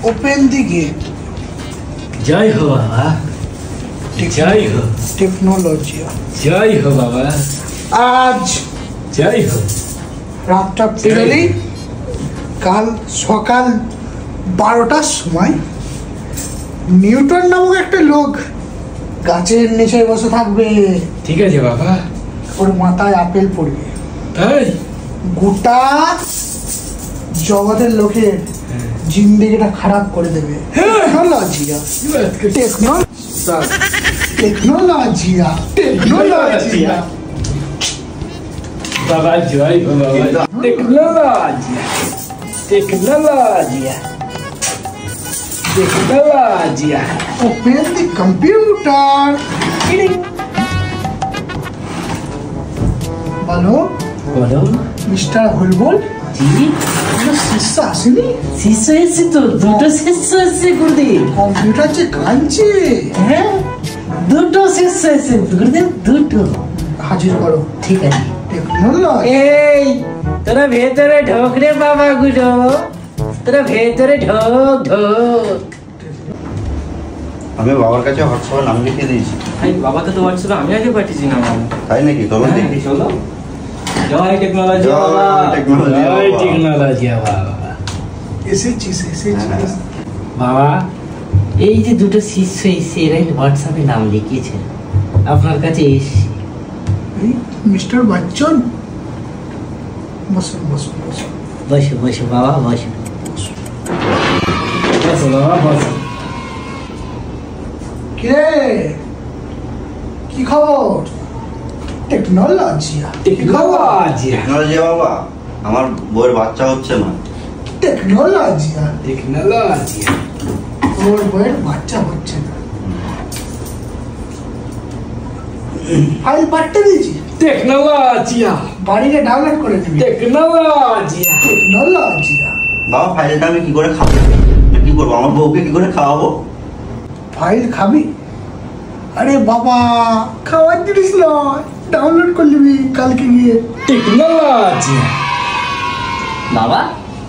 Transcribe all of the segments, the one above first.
Open the gate. जय हो बाबा, जय हो टेक्नोलॉजी। जय हो बाबा, आज जय हो রাতটা পেরোলেই কাল সকাল 12টার সময় নিউটন নামক একটা লোক গাছের নিচে বসে থাকবে। ঠিক আছে বাবা। ওর মাথায় আপেল পড়বে, তাই গোটা জগতের লোকের জিন্দেগিটা খারাপ করে দেবে। টেকনোলজিয়া টেকনোলজিয়া টেকনোলজিয়া बाबा जय हो बाबा। टेक्नोलॉजिया टेक्नोलॉजिया टेक्नोलॉजिया। Open the computer. বলো বলো মিস্টার বুলবুল, জি কোনো শিষ্য আসেনি? শিষ্য এসে তো দুটো শিষ্য এসে গুরুদেব। কম্পিউটার যে কাঁদছে। হ্যাঁ দুটো শিষ্য এসে গুরুদেব, দুটো হাজির করো। ঠিক আছে। টেকনোলজি এই তোরা ভেতরে ঢোক রে বাবা গুলো, তোরা ভেতরে ঢোক ঢোক। আমি বাবার কাছে হোয়াটসঅ্যাপে নাম লিখে দিয়েছি। ভাই বাবাকে তো হোয়াটসঅ্যাপে আমি আগে পাঠিয়েছি না বাবা। তাই নাকি? চলো দেখি। চলো। জয় টেকনোলজি বাবা। जय टेक्नोलॉजिया बाबा। এসেছিস এসেছিস। बाबा এই যে দুটো শিষ্য এসে এরাই হোয়াটসঅ্যাপে নাম লিখিয়েছে, আপনার কাছে এসে। এই মিস্টার বচ্চন, বসুন বসুন বসুন। বসো বসো বাবা বসো। बस बाबा बस। কে কি খবর? টেকনোলজিয়া टेक्नोलॉजिया টেকনোলজি বাবা, আমার বউয়ের বাচ্চা হচ্ছে না। টেকনোলজিয়া टेक्नोलॉजिया। ওর বইয়ের বাচ্চা হচ্ছে না। ফাইল পাঠিয়ে দিয়েছি, टेक्नोलॉजिया বাড়িতে ডাউনলোড করে দিবি। टेक्नोलॉजिया। টেকনোলজিয়া বাবা ফাইলটা আমি কি করে খাবো? কি করবো? আমার বউকে কি করে খাওয়াবো? ফাইল খাবি? আরে বাবা খাওয়ার জিনিস নয়, ডাউনলোড করে নিবি কালকে গিয়ে। टेक्नोलॉजिया। বাবা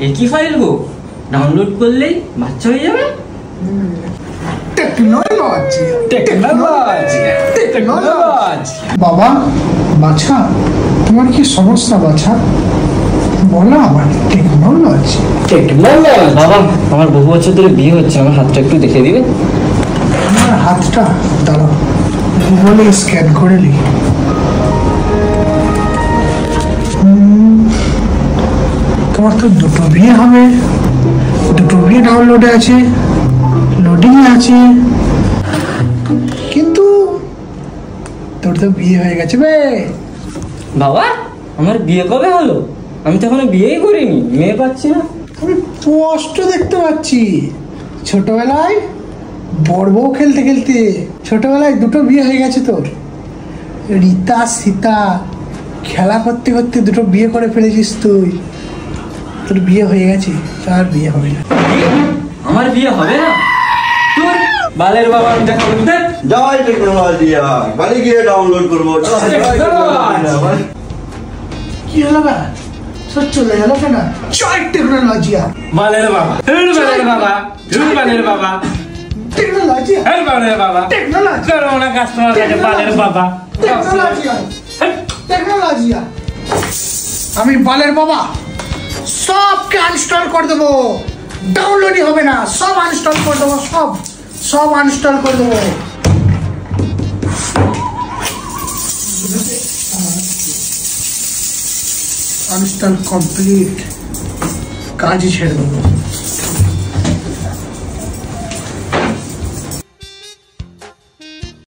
এ কি ফাইল গো? ডাউনলোড করলেই বাচ্চা হয়ে যাবে? টেকনোলজিয়া टेक्नोलॉजिया टेक्नोलॉजिया। বাবা বাছা, তোমার কি সমস্যা বাছা? বলো আমার। Technology technology. বাবা আমার বহু বছর ধরে বিয়ে হচ্ছে, আমার হাতটা একটু দেখে দিবে? আমার হাতটা দাঁড়াও, গুগলে স্ক্যান করে নি। তোমার তো দুটো বিয়ে হবে, দুটো বিয়ে ডাউনলোডে আছে, লোডিং আছে, কিন্তু তোর তো বিয়ে হয়ে গেছে বে। বাবা আমার বিয়ে কবে হলো? আমি তো এখনো বিয়েই করিনি, মেয়ে পাচ্ছি না। আমি স্পষ্ট দেখতে পাচ্ছি, ছোটবেলায় বড় বউ খেলতে খেলতে ছোটবেলায় দুটো বিয়ে হয়ে গেছে তোর। রীতা সীতা খেলা করতে করতে দুটো বিয়ে করে ফেলেছিস তুই। তোর বিয়ে হয়ে গেছে, তার বিয়ে হবে না। আমার বিয়ে হবে না? তোর বালের বাবা আমি দেখা করতে। জয় টেকনোলজিয়া, বাড়ি গিয়ে ডাউনলোড করবো। কি হলো না? সব চলে গেল কেন? জয় টেকনোলজিয়া बालेर बाबा, बालेर बाबा, बालेर बाबा, টেকনোলজিয়া बालेर बाबा। টেকনোলজি कोरोना कस्टमर के बालेर बाबा। টেকনোলজিয়া টেকনোলজিয়া। আমি বালের বাবা সবকে আনইনস্টল করে দেবো, ডাউনলোডই হবে না, সব আনইনস্টল করে দেবো, সব সব আনইনস্টল করে দেবো। আনইনস্টল কমপ্লিট, কাজই ছেড়ে দেবো।